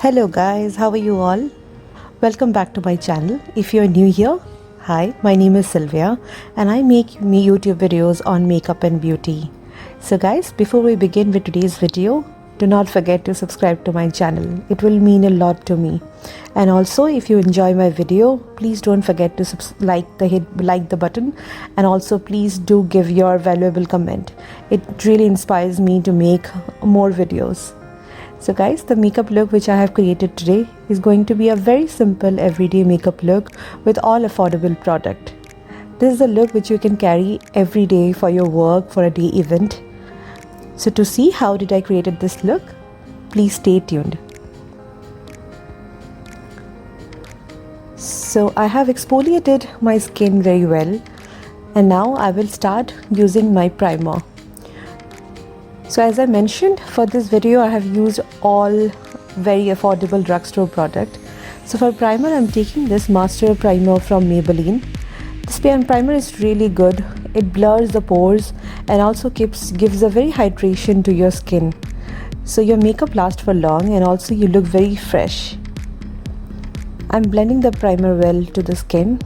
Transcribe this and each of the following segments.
Hello guys, how are you all? Welcome back to my channel. If you're new here, hi, my name is Sylvia and I make YouTube videos on makeup and beauty. So guys, before we begin with today's video, do not forget to subscribe to my channel. It will mean a lot to me. And also, if you enjoy my video, please don't forget to like the button, and also please do give your valuable comment. It really inspires me to make more videos. So guys, the makeup look which I have created today is going to be a very simple everyday makeup look with all affordable product. This is a look which you can carry every day for your work, for a day event. So to see how did I created this look, please stay tuned. So I have exfoliated my skin very well, and now I will start using my primer. So as I mentioned, for this video I have used all very affordable drugstore product. So for primer I'm taking this Master Primer from Maybelline. This primer is really good. It blurs the pores and also gives a very hydration to your skin. So your makeup lasts for long and also you look very fresh. I'm blending the primer well to the skin,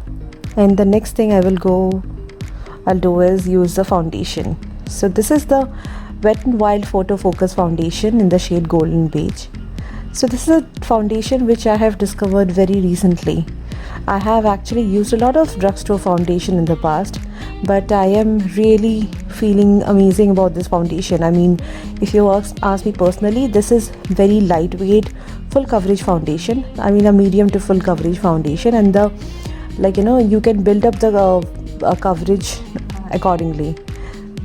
and the next thing I'll do is use the foundation. So this is the Wet n Wild Photo Focus foundation in the shade Golden Beige. So this is a foundation which I have discovered very recently. I have actually used a lot of drugstore foundation in the past, but I am really feeling amazing about this foundation. I mean, if you ask me personally, this is very lightweight, full coverage foundation. I mean, a medium to full coverage foundation, and you can build up the coverage accordingly.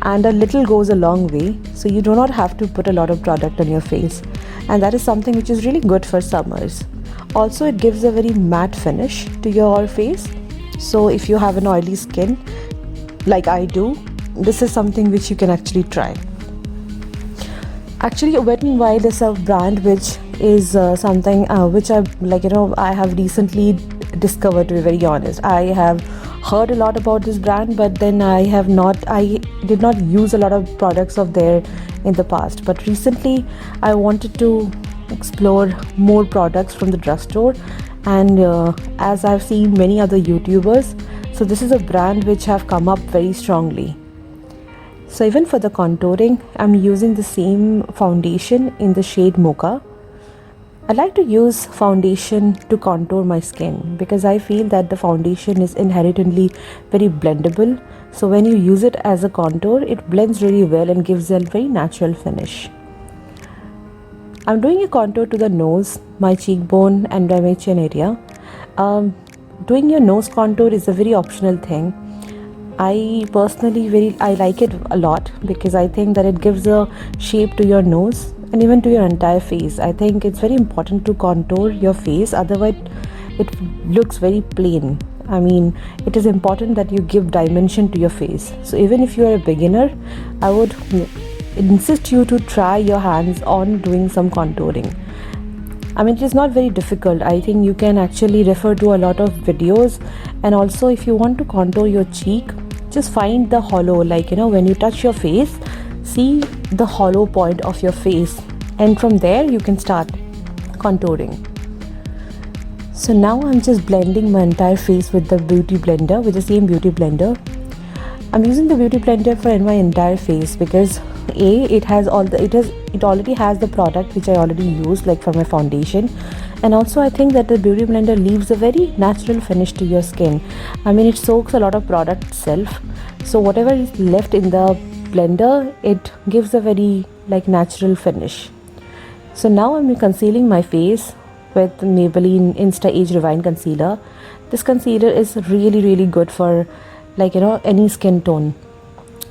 And a little goes a long way, so you do not have to put a lot of product on your face, and that is something which is really good for summers. Also, it gives a very matte finish to your face, so if you have an oily skin like I do, this is something which you can actually try. Actually, Wet n Wild is a brand which is something which I have recently discovered, to be very honest. I have heard a lot about this brand, but then I did not use a lot of products of theirs in the past. But recently I wanted to explore more products from the drugstore, and as I've seen many other YouTubers, so this is a brand which have come up very strongly. So even for the contouring, I'm using the same foundation in the shade Mocha. I like to use foundation to contour my skin because I feel that the foundation is inherently very blendable. So when you use it as a contour, it blends really well and gives a very natural finish. I'm doing a contour to the nose, my cheekbone and my chin area. Doing your nose contour is a very optional thing. I personally I like it a lot because I think that it gives a shape to your nose and even to your entire face. I think it's very important to contour your face, otherwise it looks very plain. I mean, it is important that you give dimension to your face. So even if you are a beginner, I would insist you to try your hands on doing some contouring. I mean, it is not very difficult. I think you can actually refer to a lot of videos, and also if you want to contour your cheek, just find the hollow, when you touch your face, see the hollow point of your face, and from there you can start contouring. So now I'm just blending my entire face with the beauty blender, with the same beauty blender. I'm using the beauty blender for my entire face because it already has the product which I already used, like for my foundation, and also I think that the beauty blender leaves a very natural finish to your skin. I mean, it soaks a lot of product itself, so whatever is left in the blender, it gives a very natural finish. So now I'm concealing my face with Maybelline Insta Age Rewind concealer. This concealer is really good for any skin tone.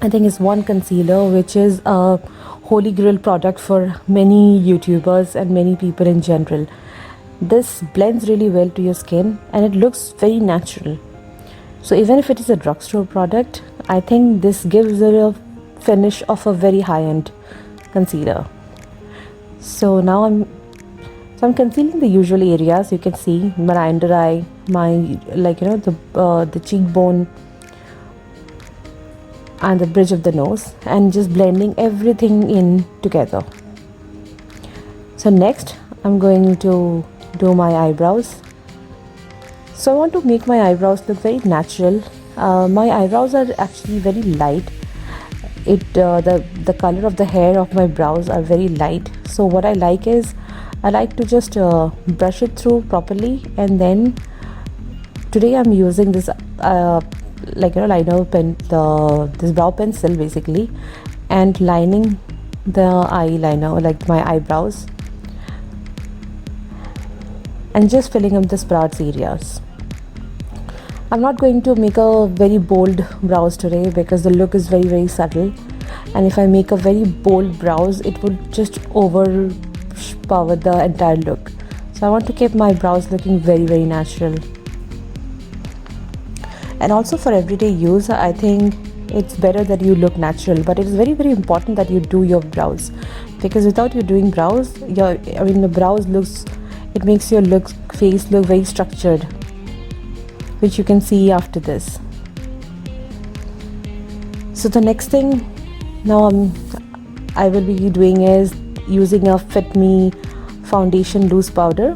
I think it's one concealer which is a holy grail product for many YouTubers and many people in general. This blends really well to your skin and it looks very natural. So even if it is a drugstore product, I think this gives it a finish of a very high-end concealer. So now I'm concealing the usual areas. You can see my under eye, my the cheekbone and the bridge of the nose, and just blending everything in together. So next I'm going to do my eyebrows. So I want to make my eyebrows look very natural. My eyebrows are actually very light. The color of the hair of my brows are very light. So what I like is I like to just brush it through properly, and then today I'm using this liner pen, this brow pencil basically, and lining the eyeliner, like my eyebrows, and just filling up the sprouts areas. I'm not going to make a very bold brows today because the look is very subtle, and if I make a very bold brows, it would just overpower the entire look. So I want to keep my brows looking very natural. And also for everyday use, I think it's better that you look natural, but it is very important that you do your brows, because without you doing brows, the brows looks, it makes your face look very structured, which you can see after this. So the next thing now I will be doing is using a Fit Me foundation loose powder.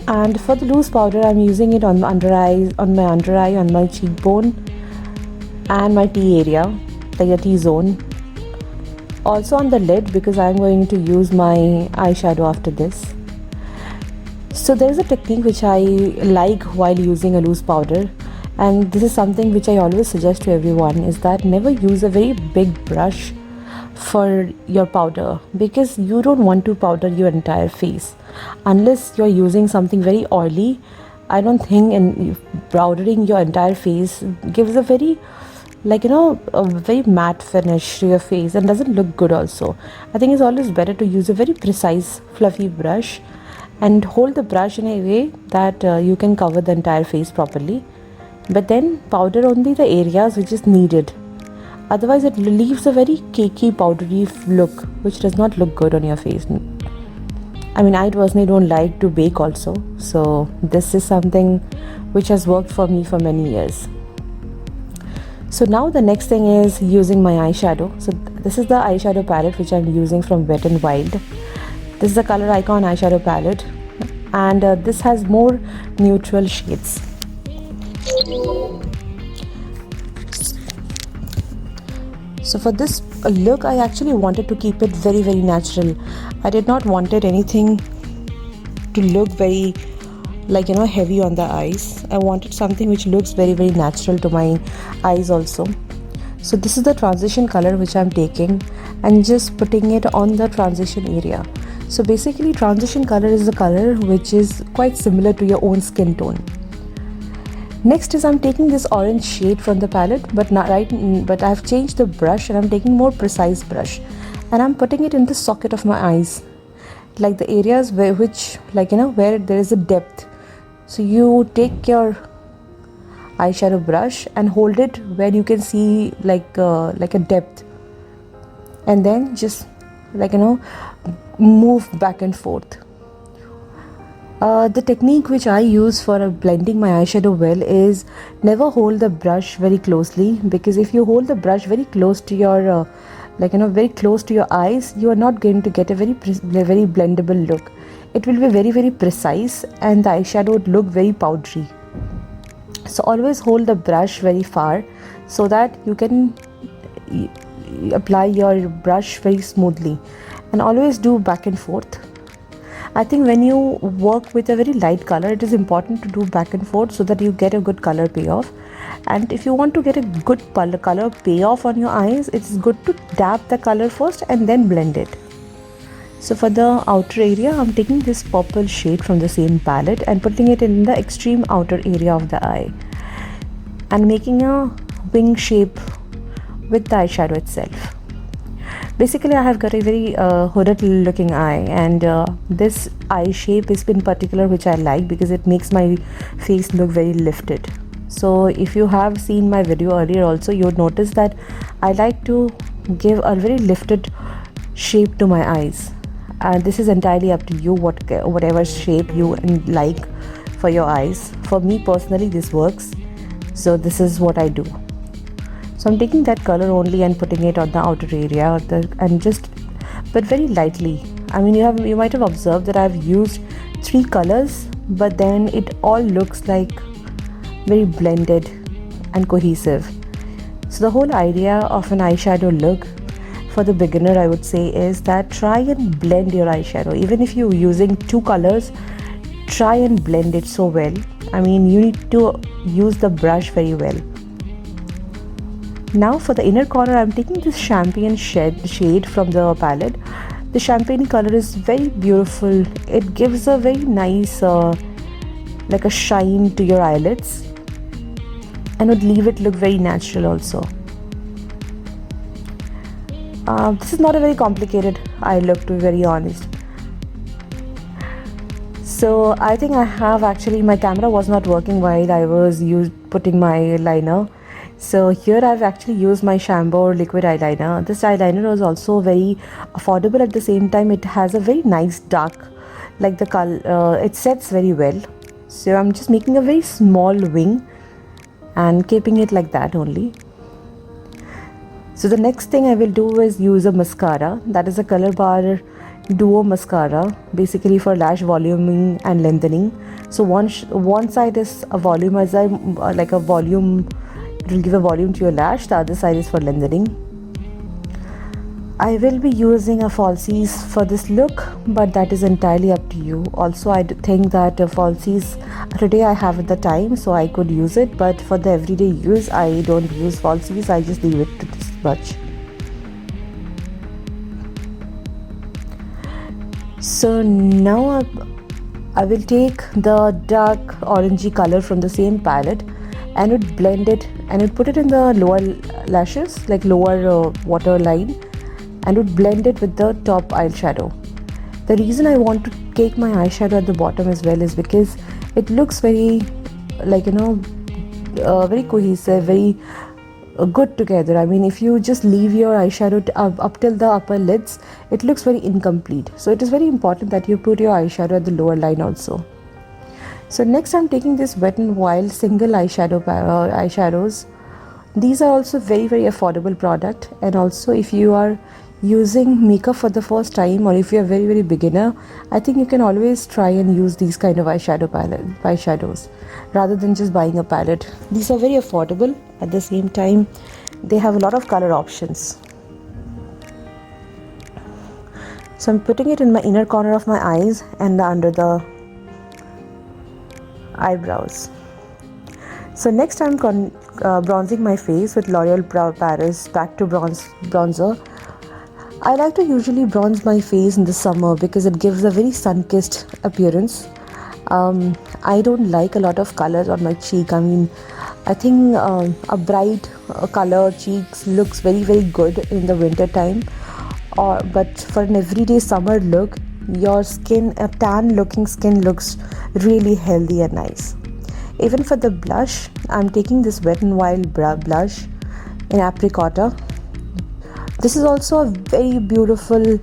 And for the loose powder, I'm using it on my under eye, on my cheekbone, and my T area, like the T zone. Also on the lid, because I'm going to use my eyeshadow after this. So there is a technique which I like while using a loose powder, and this is something which I always suggest to everyone, is that never use a very big brush for your powder, because you don't want to powder your entire face unless you're using something very oily. I don't think powdering your entire face gives a very a very matte finish to your face and doesn't look good. Also, I think it's always better to use a very precise fluffy brush and hold the brush in a way that you can cover the entire face properly, but then powder only the areas which is needed. Otherwise it leaves a very cakey powdery look, which does not look good on your face. I mean, I personally don't like to bake also, so this is something which has worked for me for many years. So now the next thing is using my eyeshadow. So this is the eyeshadow palette which I'm using from Wet n Wild. This is the Color Icon eyeshadow palette, and this has more neutral shades. So for this look, I actually wanted to keep it very natural. I did not wanted anything to look very heavy on the eyes. I wanted something which looks very natural to my eyes also. So this is the transition color which I'm taking and just putting it on the transition area. So basically transition color is the color which is quite similar to your own skin tone. Next is I'm taking this orange shade from the palette, but I've changed the brush and I'm taking more precise brush, and I'm putting it in the socket of my eyes, like the areas where there is a depth. So you take your eyeshadow brush and hold it where you can see like a depth, and then just move back and forth. The technique which I use for blending my eyeshadow well is never hold the brush very closely, because if you hold the brush very close to your very close to your eyes, you are not going to get a very blendable look. It will be very precise, and the eyeshadow would look very powdery. So always hold the brush very far so that you can apply your brush very smoothly, and always do back and forth. I think when you work with a very light color, it is important to do back and forth so that you get a good color payoff. And if you want to get a good color payoff on your eyes, it's good to dab the color first and then blend it. So for the outer area, I'm taking this purple shade from the same palette and putting it in the extreme outer area of the eye and making a wing shape with the eyeshadow itself. Basically, I have got a very hooded looking eye, and this eye shape is in particular which I like because it makes my face look very lifted. So if you have seen my video earlier also, you would notice that I like to give a very lifted shape to my eyes. This is entirely up to you, whatever shape you like for your eyes. For me personally, this works. So this is what I do. So I'm taking that color only and putting it on the outer area and just but very lightly. I mean, you might have observed that I've used 3 colors, but then it all looks like very blended and cohesive. So the whole idea of an eyeshadow look for the beginner, I would say, is that try and blend your eyeshadow. Even if you're using 2 colors, try and blend it so well. I mean, you need to use the brush very well. Now for the inner corner, I'm taking this champagne shade from the palette. The champagne color is very beautiful. It gives a very nice like a shine to your eyelids, and would leave it look very natural also. This is not a very complicated eye look, to be very honest. So I think I have actually, my camera was not working while I was putting my liner. So here I've actually used my Chambord liquid eyeliner. This eyeliner was also very affordable. At the same time, it has a very nice dark, like the color, it sets very well. So I'm just making a very small wing and keeping it like that only. So the next thing I will do is use a mascara. That is a Color Bar Duo mascara, basically for lash voluming and lengthening. So one side is a volumizer, like a volume, it will give a volume to your lash. The other side is for lengthening. I will be using a falsies for this look, but that is entirely up to you. Also, I think that falsies today I have the time, so I could use it, but for the everyday use, I don't use falsies. I just leave it to this much. So now I will take the dark orangey color from the same palette and would blend it and would put it in the lower lashes, like lower waterline, and would blend it with the top eyeshadow. The reason I want to take my eyeshadow at the bottom as well is because it looks very, like, very cohesive, very good together. I mean, if you just leave your eyeshadow up till the upper lids, it looks very incomplete. So it is very important that you put your eyeshadow at the lower line also. So next I'm taking this Wet n Wild single eyeshadows. These are also very affordable product, and also if you are using makeup for the first time, or if you are very beginner, I think you can always try and use these kind of eyeshadows rather than just buying a palette. These are very affordable. At the same time, they have a lot of color options. So I'm putting it in my inner corner of my eyes and under the eyebrows. So next I'm bronzing my face with L'Oreal Paris Back to Bronzer. I like to usually bronze my face in the summer because it gives a very sun-kissed appearance. I don't like a lot of colors on my cheek. I mean, I think a bright color cheeks looks very good in the winter time. But for an everyday summer look, your skin, a tan looking skin, looks really healthy and nice. Even for the blush, I'm taking this Wet n Wild blush in Apricotta. This is also a very beautiful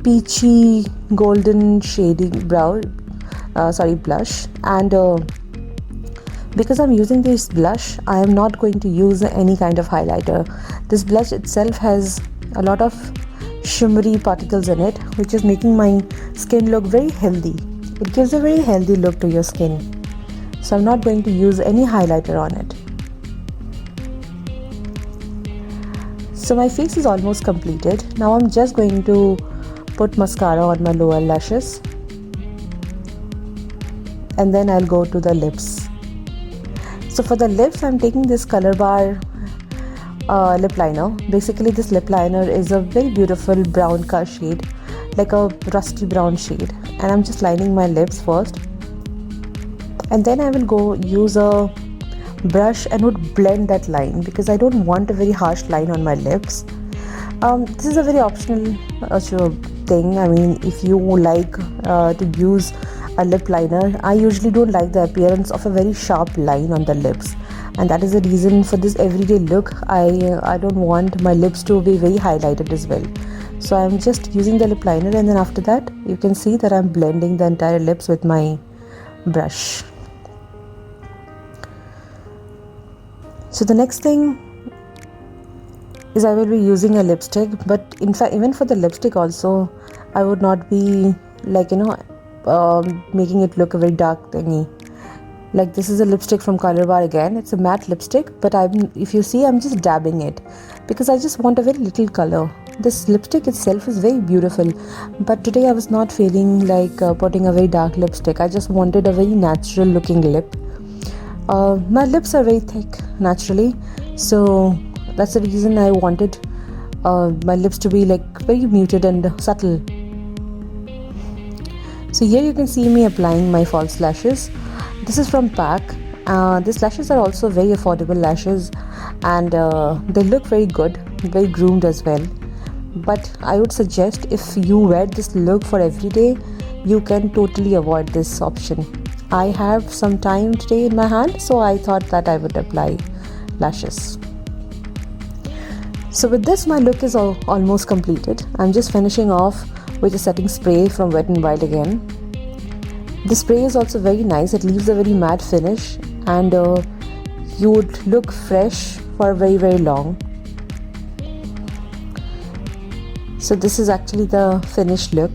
peachy golden shading blush, and because I'm using this blush, I am not going to use any kind of highlighter. This blush itself has a lot of shimmery particles in it, which is making my skin look very healthy. It gives a very healthy look to your skin. So I'm not going to use any highlighter on it. So my face is almost completed. Now I'm just going to put mascara on my lower lashes, and then I'll go to the lips. So for the lips, I'm taking this Color Bar lip liner. Basically, this lip liner is a very beautiful brown color shade, like a rusty brown shade, and I'm just lining my lips first, and then I will go use a brush and would blend that line because I don't want a very harsh line on my lips. This is a very optional thing. I mean, if you like to use a lip liner, I usually don't like the appearance of a very sharp line on the lips, and that is the reason for this everyday look. I don't want my lips to be very highlighted as well. So I'm just using the lip liner, and then after that you can see that I'm blending the entire lips with my brush. So the next thing is I will be using a lipstick, but in fact even for the lipstick also I would not be like making it look a very dark thingy. Like this is a lipstick from Color Bar again. It's a matte lipstick, but if you see, I'm just dabbing it because I just want a very little color. This lipstick itself is very beautiful, but today I was not feeling like putting a very dark lipstick. I just wanted a very natural looking lip. My lips are very thick naturally, so that's the reason I wanted my lips to be like very muted and subtle. So here you can see me applying my false lashes. This is from PAC. These lashes are also very affordable lashes, and they look very good, very groomed as well. But I would suggest if you wear this look for every day, you can totally avoid this option. I have some time today in my hand, so I thought that I would apply lashes. So with this, my look is almost completed. I'm just finishing off with a setting spray from Wet n Wild again. The spray is also very nice. It leaves a very matte finish, and you would look fresh for very, very long. So this is actually the finished look.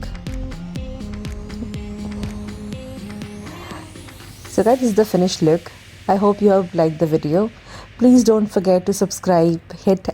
So that is the finished look. I hope you have liked the video. Please don't forget to subscribe, hit